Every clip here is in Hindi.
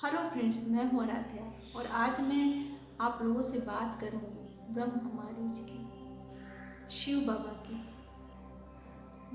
हेलो फ्रेंड्स, मैं हूँ आराध्या और आज मैं आप लोगों से बात करूँगी ब्रह्म कुमारी जी की, शिव बाबा की।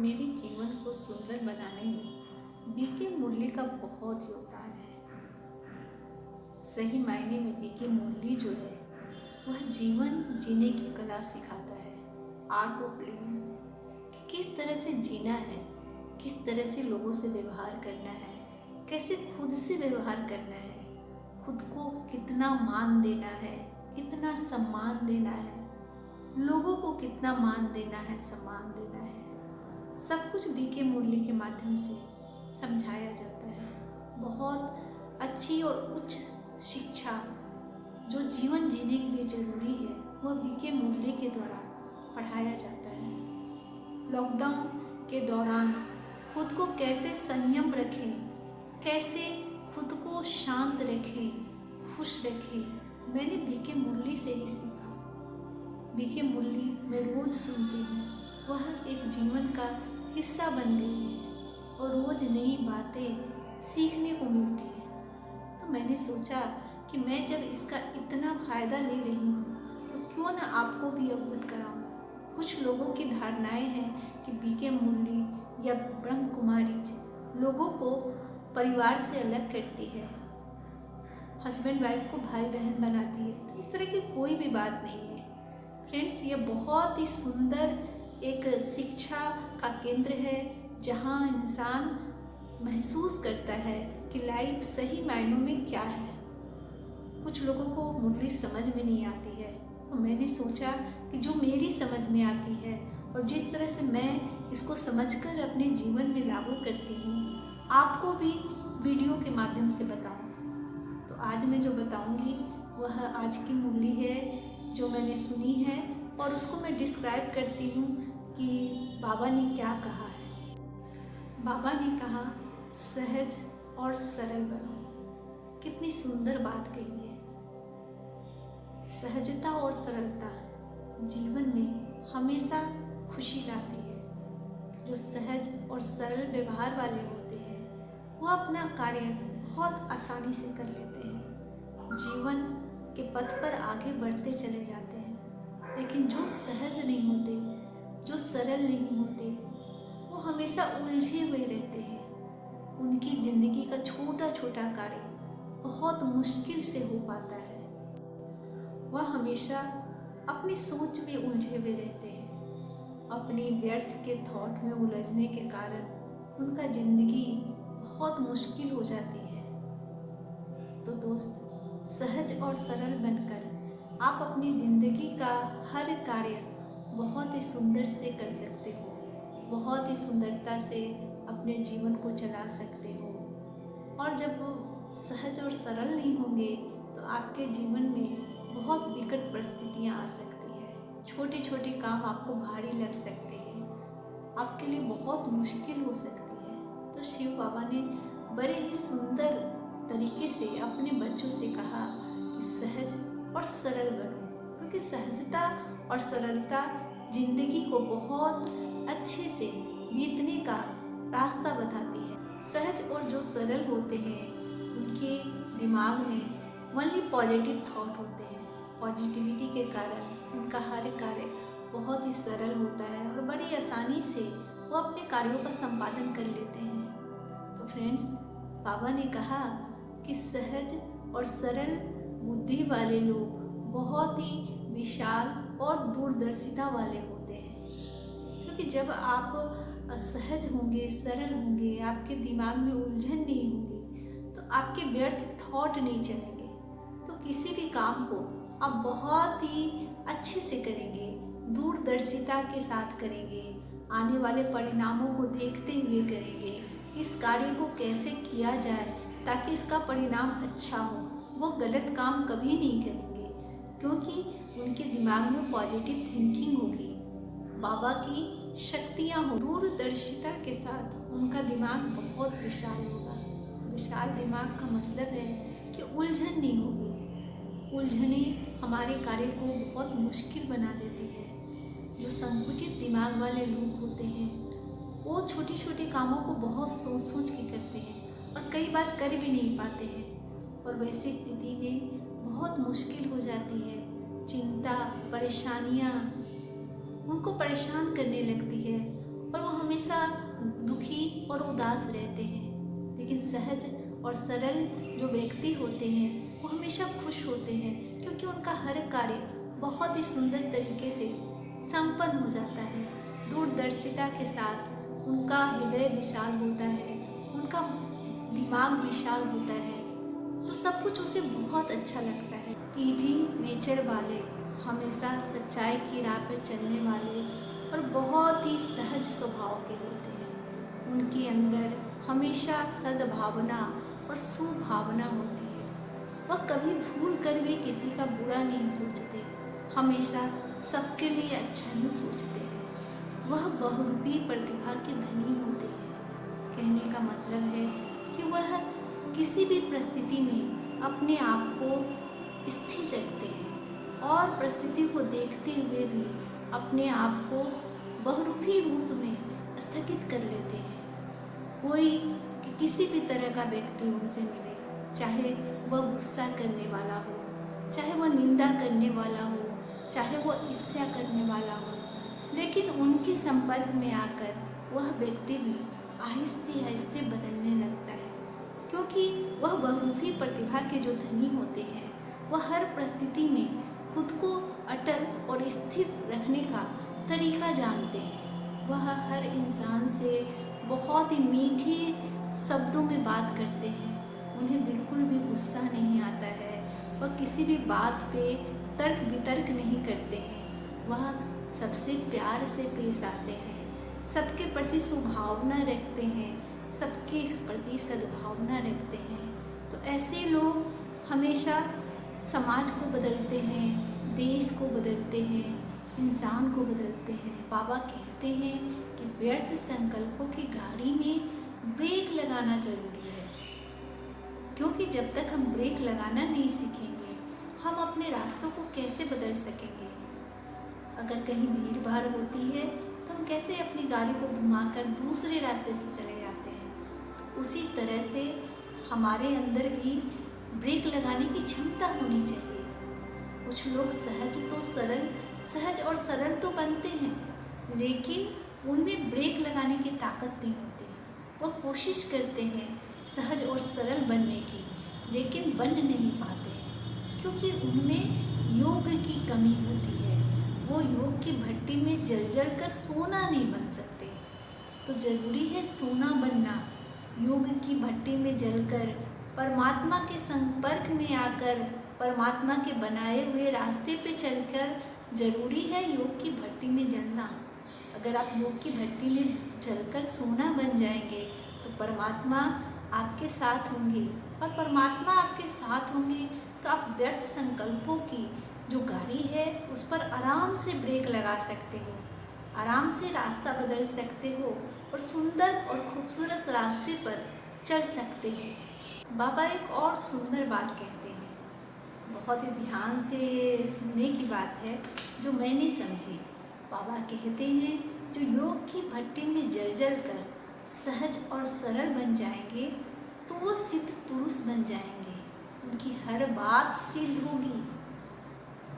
मेरे जीवन को सुंदर बनाने में बीके मुरली का बहुत योगदान है। सही मायने में बीके मुरली जो है वह जीवन जीने की कला सिखाता है, आर्ट ऑफ लिविंग। किस तरह से जीना है, किस तरह से लोगों से व्यवहार करना है, कैसे खुद से व्यवहार करना है, खुद को कितना मान देना है, कितना सम्मान देना है, लोगों को कितना मान देना है, सम्मान देना है, सब कुछ बीके मुरली के माध्यम से समझाया जाता है। बहुत अच्छी और उच्च शिक्षा जो जीवन जीने के लिए ज़रूरी है वह बीके मुरली के द्वारा पढ़ाया जाता है। लॉकडाउन के दौरान खुद को कैसे संयम रखें, कैसे खुद को शांत रखें, खुश रखें, मैंने बीके मुरली से ही सीखा। बीके मुरली मैं रोज़ सुनती हूँ, वह एक जीवन का हिस्सा बन गई है और रोज़ नई बातें सीखने को मिलती है। तो मैंने सोचा कि मैं जब इसका इतना फ़ायदा ले रही हूँ तो क्यों ना आपको भी अवगत कराऊँ। कुछ लोगों की धारणाएं हैं कि बीके मुरली या ब्रह्म कुमारी जी लोगों को परिवार से अलग करती है, हस्बैंड वाइफ को भाई बहन बनाती है। तो इस तरह की कोई भी बात नहीं है फ्रेंड्स। ये बहुत ही सुंदर एक शिक्षा का केंद्र है जहाँ इंसान महसूस करता है कि लाइफ सही मायनों में क्या है। कुछ लोगों को मुरली समझ में नहीं आती है, तो मैंने सोचा कि जो मेरी समझ में आती है और जिस तरह से मैं इसको समझकर अपने जीवन में लागू करती हूँ, आपको भी वीडियो के माध्यम से बताऊँ। तो आज मैं जो बताऊँगी वह आज की मुरली है जो मैंने सुनी है और उसको मैं डिस्क्राइब करती हूँ कि बाबा ने क्या कहा है। बाबा ने कहा, सहज और सरल बनो। कितनी सुंदर बात कही है। सहजता और सरलता जीवन में हमेशा खुशी लाती है। जो सहज और सरल व्यवहार वाले होते हैं वो अपना कार्य बहुत आसानी से कर लेते हैं, जीवन के पथ पर आगे बढ़ते चले जाते हैं। लेकिन जो सहज नहीं होते, जो सरल नहीं होते, वो हमेशा उलझे हुए रहते हैं। उनकी जिंदगी का छोटा छोटा कार्य बहुत मुश्किल से हो पाता है। वह हमेशा अपनी सोच में उलझे हुए रहते हैं। अपनी व्यर्थ के थॉट में उलझने के कारण उनका जिंदगी बहुत मुश्किल हो जाती है। तो दोस्त, सहज और सरल बनकर आप अपनी जिंदगी का हर कार्य बहुत ही सुंदर से कर सकते हो, बहुत ही सुंदरता से अपने जीवन को चला सकते हो। और जब वो सहज और सरल नहीं होंगे तो आपके जीवन में बहुत विकट परिस्थितियाँ आ सकती है। छोटे छोटे काम आपको भारी लग सकते हैं, आपके लिए बहुत मुश्किल हो सकती है। तो शिव बाबा ने बड़े ही सुंदर तरीके से अपने बच्चों से कहा कि सहज और सरल बनो, क्योंकि सहजता और सरलता जिंदगी को बहुत अच्छे से बीतने का रास्ता बताती है। सहज और जो सरल होते हैं उनके दिमाग में ओनली पॉजिटिव थॉट होते हैं। पॉजिटिविटी के कारण उनका हर कार्य बहुत ही सरल होता है और बड़ी आसानी से वो अपने कार्यों का संपादन कर लेते हैं। तो फ्रेंड्स, बाबा ने कहा कि सहज और सरल बुद्धि वाले लोग बहुत ही विशाल और दूरदर्शिता वाले होते हैं। क्योंकि जब आप सहज होंगे, सरल होंगे, आपके दिमाग में उलझन नहीं होगी, तो आपके व्यर्थ थॉट नहीं चलेंगे, तो किसी भी काम को आप बहुत ही अच्छे से करेंगे, दूरदर्शिता के साथ करेंगे, आने वाले परिणामों को देखते हुए करेंगे। इस कार्य को कैसे किया जाए ताकि इसका परिणाम अच्छा हो, वो गलत काम कभी नहीं करेंगे, क्योंकि उनके दिमाग में पॉजिटिव थिंकिंग होगी, बाबा की शक्तियाँ हो। दूरदर्शिता के साथ उनका दिमाग बहुत विशाल होगा। विशाल दिमाग का मतलब है कि उलझन नहीं होगी। उलझने हमारे कार्य को बहुत मुश्किल बना देती है। जो संकुचित दिमाग वाले लोग होते हैं वो छोटे छोटे कामों को बहुत सोच सोच के करते हैं और कई बार कर भी नहीं पाते हैं। और वैसी स्थिति में बहुत मुश्किल हो जाती है। चिंता, परेशानियाँ उनको परेशान करने लगती है और वो हमेशा दुखी और उदास रहते हैं। लेकिन सहज और सरल जो व्यक्ति होते हैं वो हमेशा खुश होते हैं, क्योंकि उनका हर कार्य बहुत ही सुंदर तरीके से संपन्न हो जाता है। दूरदर्शिता के साथ उनका हृदय विशाल होता है, उनका दिमाग विशाल होता है, तो सब कुछ उसे बहुत अच्छा लगता है। इजी नेचर वाले, हमेशा सच्चाई की राह पर चलने वाले और बहुत ही सहज स्वभाव के होते हैं। उनके अंदर हमेशा सद्भावना और सुभावना होती है। वह कभी भूल कर भी किसी का बुरा नहीं सोचते, हमेशा सबके लिए अच्छा ही सोचते हैं। वह बहुरूपी प्रतिभा के धनी होते हैं। कहने का मतलब है कि वह किसी भी परिस्थिति में अपने आप को स्थिर रखते हैं और परिस्थिति को देखते हुए भी अपने आप को बहुरूपी रूप में स्थगित कर लेते हैं। कोई किसी भी तरह का व्यक्ति उनसे मिले, चाहे वह गुस्सा करने वाला हो, चाहे वह निंदा करने वाला हो, चाहे वह ईर्ष्या करने वाला हो, लेकिन उनके संपर्क में आकर वह व्यक्ति भी आहिस्ते आहिस्ते बदलने लगता है, क्योंकि वह बहुरूपी प्रतिभा के जो धनी होते हैं वह हर परिस्थिति में खुद को अटल और स्थिर रखने का तरीका जानते हैं। वह हर इंसान से बहुत ही मीठे शब्दों में बात करते हैं। उन्हें बिल्कुल भी गुस्सा नहीं आता है। वह किसी भी बात पे तर्क वितर्क नहीं करते हैं। वह सबसे प्यार से पेश आते हैं, सबके प्रति सुभावना रखते हैं, सबके इस प्रति सद्भावना रखते हैं। तो ऐसे लोग हमेशा समाज को बदलते हैं, देश को बदलते हैं, इंसान को बदलते हैं। बाबा कहते हैं कि व्यर्थ संकल्पों की गाड़ी में ब्रेक लगाना जरूरी है, क्योंकि जब तक हम ब्रेक लगाना नहीं सीखेंगे हम अपने रास्तों को कैसे बदल सकेंगे। अगर कहीं भीड़ भाड़ होती है तो हम कैसे अपनी गाड़ी को घुमाकर दूसरे रास्ते से चले जाते हैं। तो उसी तरह से हमारे अंदर भी ब्रेक लगाने की क्षमता होनी चाहिए। कुछ लोग सहज और सरल तो बनते हैं, लेकिन उनमें ब्रेक लगाने की ताकत नहीं होती। वो कोशिश करते हैं सहज और सरल बनने की, लेकिन बन नहीं पाते हैं, क्योंकि उनमें योग की कमी होती है। वो योग की भट्टी में जल कर सोना नहीं बन सकते। तो जरूरी है सोना बनना। योग की भट्टी में जलकर परमात्मा के संपर्क में आकर परमात्मा के बनाए हुए रास्ते पे चलकर जरूरी है योग की भट्टी में जलना। अगर आप योग की भट्टी में जलकर सोना बन जाएंगे तो परमात्मा आपके साथ होंगे, और परमात्मा आपके साथ होंगे तो आप व्यर्थ संकल्पों की जो गाड़ी है उस पर आराम से ब्रेक लगा सकते हो, आराम से रास्ता बदल सकते हो और सुंदर और खूबसूरत रास्ते पर चल सकते हो। बाबा एक और सुंदर बात कहते हैं, बहुत ही ध्यान से सुनने की बात है जो मैंने समझी। बाबा कहते हैं जो योग की भट्टी में जल कर सहज और सरल बन जाएंगे तो वो सिद्ध पुरुष बन जाएंगे। उनकी हर बात सिद्ध होगी,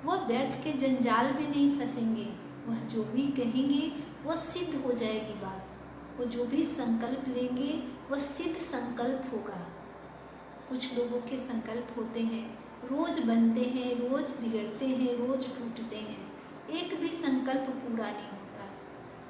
वो व्यर्थ के जंजाल में नहीं फंसेंगे। वह जो भी कहेंगे वह सिद्ध हो जाएगी बात। वो जो भी संकल्प लेंगे वह सिद्ध संकल्प होगा। कुछ लोगों के संकल्प होते हैं रोज बनते हैं, रोज बिगड़ते हैं, रोज टूटते हैं, एक भी संकल्प पूरा नहीं होता।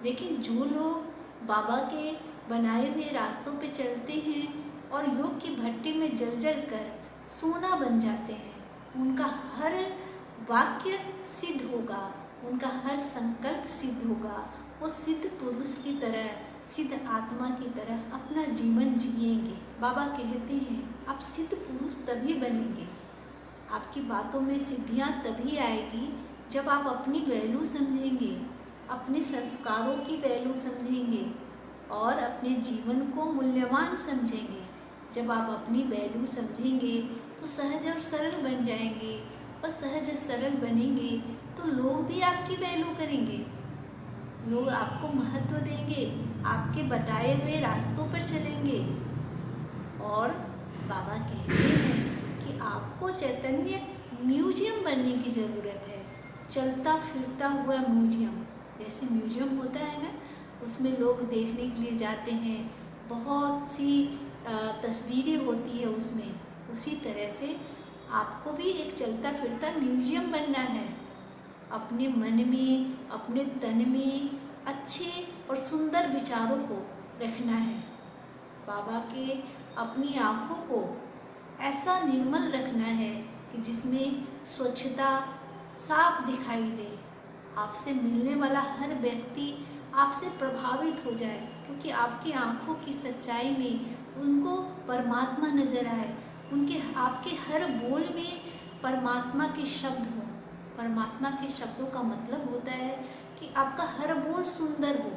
लेकिन जो लोग बाबा के बनाए हुए रास्तों पे चलते हैं और योग की भट्टी में जल कर सोना बन जाते हैं, उनका हर वाक्य सिद्ध होगा, उनका हर संकल्प सिद्ध होगा। वो सिद्ध पुरुष की तरह, सिद्ध आत्मा की तरह अपना जीवन जिएंगे। बाबा कहते हैं आप सिद्ध पुरुष तभी बनेंगे, आपकी बातों में सिद्धियाँ तभी आएगी जब आप अपनी वैल्यू समझेंगे, अपने संस्कारों की वैल्यू समझेंगे और अपने जीवन को मूल्यवान समझेंगे। जब आप अपनी वैल्यू समझेंगे तो सहज और सरल बन जाएंगे, और सहज और सरल बनेंगे तो लोग भी आपकी वैल्यू करेंगे, लोग आपको महत्व देंगे, आपके बताए हुए रास्तों पर चलेंगे। और बाबा कहते हैं कि चैतन्य म्यूजियम बनने की ज़रूरत है, चलता फिरता हुआ म्यूजियम। जैसे म्यूजियम होता है ना, उसमें लोग देखने के लिए जाते हैं, बहुत सी तस्वीरें होती है उसमें। उसी तरह से आपको भी एक चलता फिरता म्यूजियम बनना है। अपने मन में, अपने तन में अच्छे और सुंदर विचारों को रखना है। बाबा के अपनी आँखों को ऐसा निर्मल रखना है कि जिसमें स्वच्छता साफ दिखाई दे। आपसे मिलने वाला हर व्यक्ति आपसे प्रभावित हो जाए, क्योंकि आपकी आँखों की सच्चाई में उनको परमात्मा नजर आए। आपके हर बोल में परमात्मा के शब्द हों। परमात्मा के शब्दों का मतलब होता है कि आपका हर बोल सुंदर हो,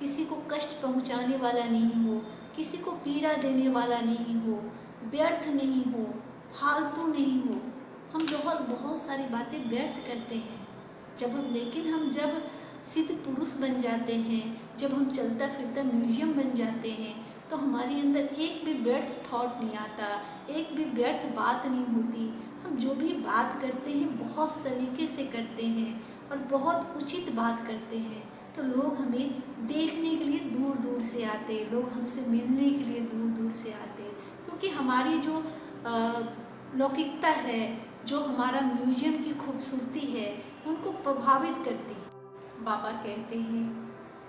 किसी को कष्ट पहुंचाने वाला नहीं हो, किसी को पीड़ा देने वाला नहीं हो, व्यर्थ नहीं हो, फालतू नहीं हो। हम बहुत सारी बातें व्यर्थ करते हैं लेकिन हम जब सिद्ध पुरुष बन जाते हैं, जब हम चलता फिरता म्यूजियम बन जाते हैं, तो हमारे अंदर एक भी व्यर्थ थॉट नहीं आता, एक भी व्यर्थ बात नहीं होती। हम जो भी बात करते हैं बहुत सलीके से करते हैं और बहुत उचित बात करते हैं, तो लोग हमें देखने के लिए दूर दूर से आते, लोग हमसे मिलने के लिए दूर दूर से आते, क्योंकि हमारी जो लौकिकता है, जो हमारा म्यूजियम की खूबसूरती है, उनको प्रभावित करती। बाबा कहते हैं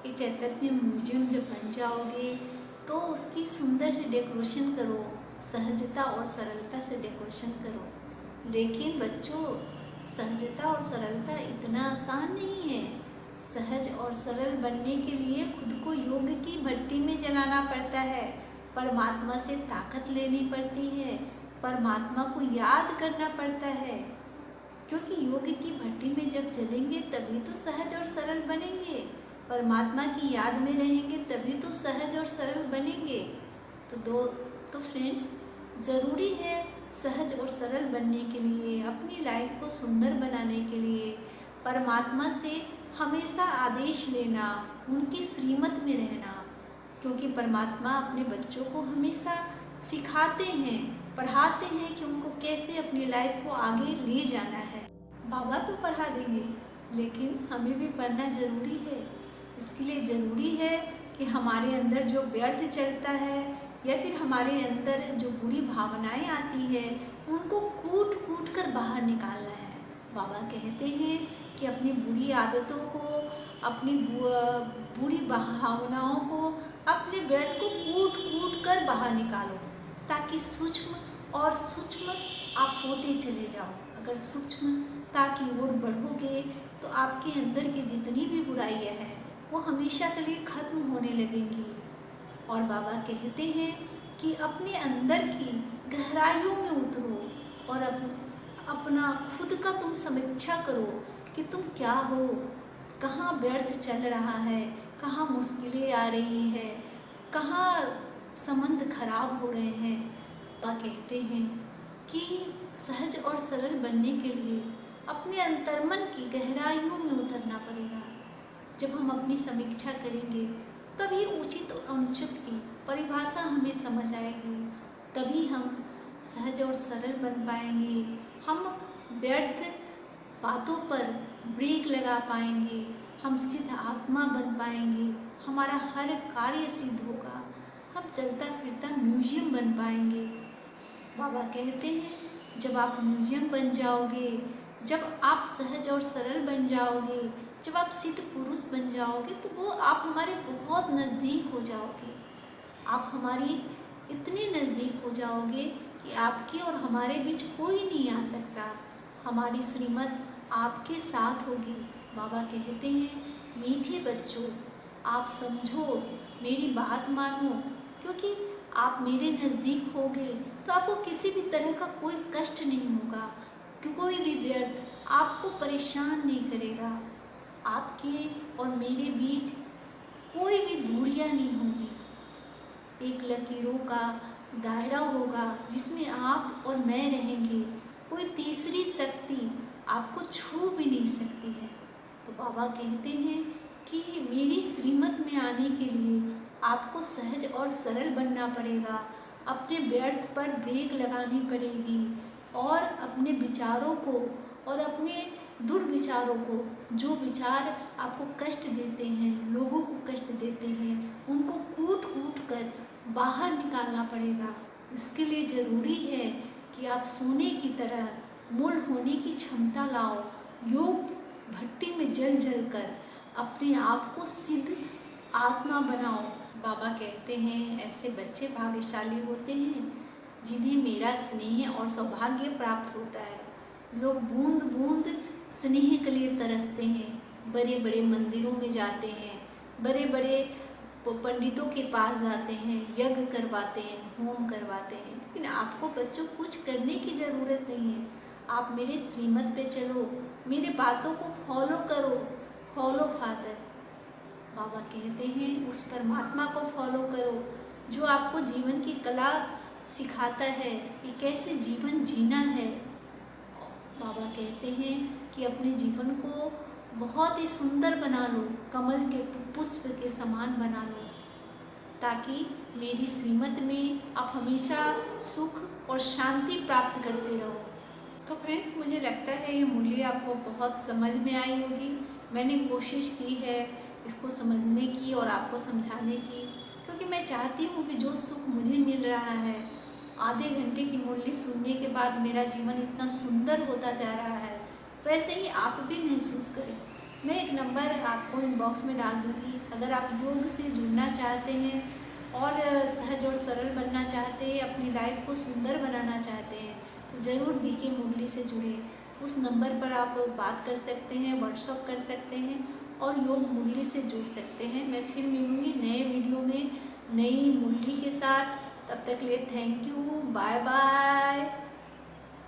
कि चैतन्य म्यूजियम जब बन जाओगे तो उसकी सुंदर से डेकोरेशन करो, सहजता और सरलता से डेकोरेशन करो। लेकिन बच्चों, सहजता और सरलता इतना आसान नहीं है। सहज और सरल बनने के लिए खुद को योग की भट्टी में जलाना पड़ता है, परमात्मा से ताकत लेनी पड़ती है, परमात्मा को याद करना पड़ता है। क्योंकि योग की भट्टी में जब जलेंगे तभी तो सहज और सरल बनेंगे, परमात्मा की याद में रहेंगे तभी तो सहज और सरल बनेंगे। तो फ्रेंड्स, ज़रूरी है सहज और सरल बनने के लिए, अपनी लाइफ को सुंदर बनाने के लिए परमात्मा से हमेशा आदेश लेना, उनकी श्रीमत में रहना। क्योंकि परमात्मा अपने बच्चों को हमेशा सिखाते हैं, पढ़ाते हैं कि उनको कैसे अपनी लाइफ को आगे ले जाना है। बाबा तो पढ़ा देंगे, लेकिन हमें भी पढ़ना ज़रूरी है। इसके लिए ज़रूरी है कि हमारे अंदर जो व्यर्थ चलता है या फिर हमारे अंदर जो बुरी भावनाएं आती है, उनको कूट कूट कर बाहर निकालना है। बाबा कहते हैं कि अपनी बुरी आदतों को, अपनी बुरी भावनाओं को, अपने व्यर्थ को कूट कूट कर बाहर निकालो, ताकि सूक्ष्म और सूक्ष्म आप होते चले जाओ। अगर सूक्ष्मता की ओर बढ़ोगे तो आपके अंदर की जितनी भी बुराइयां हैं वो हमेशा के लिए खत्म होने लगेंगी। और बाबा कहते हैं कि अपने अंदर की गहराइयों में उतरो और अपना खुद का तुम समीक्षा करो कि तुम क्या हो, कहाँ व्यर्थ चल रहा है, कहाँ मुश्किलें आ रही है, कहाँ संबंध खराब हो रहे हैं। बाबा कहते हैं कि सहज और सरल बनने के लिए अपने अंतर्मन की गहराइयों में उतरना पड़ेगा। जब हम अपनी समीक्षा करेंगे तभी उचित और अनुचित की परिभाषा हमें समझ आएगी, तभी हम सहज और सरल बन पाएंगे। हम व्यर्थ बातों पर ब्रेक लगा पाएंगे, हम सिद्ध आत्मा बन पाएंगे, हमारा हर कार्य सिद्ध होगा, हम चलता फिरता म्यूजियम बन पाएंगे। बाबा कहते हैं जब आप म्यूजियम बन जाओगे, जब आप सहज और सरल बन जाओगे, जब आप सिद्ध पुरुष बन जाओगे, तो वो आप हमारे बहुत नज़दीक हो जाओगे। आप हमारी इतने नज़दीक हो जाओगे कि आपके और हमारे बीच कोई नहीं आ सकता। हमारी श्रीमत आपके साथ होगी। बाबा कहते हैं मीठे बच्चों, आप समझो, मेरी बात मानो, क्योंकि आप मेरे नज़दीक होगे तो आपको किसी भी तरह का कोई कष्ट नहीं होगा, कोई भी व्यर्थ आपको परेशान नहीं करेगा। आपके और मेरे बीच कोई भी दूरियां नहीं होगी, एक लकीरों का दायरा होगा जिसमें आप और मैं रहेंगे। कोई तीसरी शक्ति आपको छू भी नहीं सकती है। तो बाबा कहते हैं कि मेरी श्रीमत में आने के लिए आपको सहज और सरल बनना पड़ेगा, अपने व्यर्थ पर ब्रेक लगानी पड़ेगी, और अपने विचारों को और अपने दुर्विचारों को, जो विचार आपको कष्ट देते हैं, लोगों को कष्ट देते हैं, उनको कूट कूट कर बाहर निकालना पड़ेगा। इसके लिए ज़रूरी है कि आप सोने की तरह मूल होने की क्षमता लाओ। योग भट्टी में जल जल कर अपने आप को सिद्ध आत्मा बनाओ। बाबा कहते हैं ऐसे बच्चे भाग्यशाली होते हैं जिन्हें मेरा स्नेह और सौभाग्य प्राप्त होता है। लोग बूंद बूंद स्नेह के लिए तरसते हैं, बड़े बड़े मंदिरों में जाते हैं, बड़े बड़े पंडितों के पास जाते हैं, यज्ञ करवाते हैं, होम करवाते हैं, लेकिन आपको बच्चों कुछ करने की ज़रूरत नहीं है। आप मेरे श्रीमत पे चलो, मेरे बातों को फॉलो करो। फॉलो फादर, बाबा कहते हैं उस परमात्मा को फॉलो करो जो आपको जीवन की कला सिखाता है कि कैसे जीवन जीना है। बाबा कहते हैं कि अपने जीवन को बहुत ही सुंदर बना लो, कमल के पुष्प के समान बना लो, ताकि मेरी श्रीमत में आप हमेशा सुख और शांति प्राप्त करते रहो। तो फ्रेंड्स, मुझे लगता है ये मूल्य आपको बहुत समझ में आई होगी। मैंने कोशिश की है इसको समझने की और आपको समझाने की, क्योंकि मैं चाहती हूँ कि जो सुख मुझे मिल रहा है, आधे घंटे की मूल्य सुनने के बाद मेरा जीवन इतना सुंदर होता जा रहा है, वैसे ही आप भी महसूस करें। मैं एक नंबर आपको इनबॉक्स में डाल दूँगी। अगर आप योग से जुड़ना चाहते हैं और सहज और सरल बनना चाहते हैं, अपनी लाइफ को सुंदर बनाना चाहते हैं, तो ज़रूर बीके मुरली से जुड़े। उस नंबर पर आप बात कर सकते हैं, व्हाट्सअप कर सकते हैं और योग मुरली से जुड़ सकते हैं। मैं फिर मिलूँगी नए वीडियो में नई मुरली के साथ। तब तक लिए थैंक यू, बाय बाय।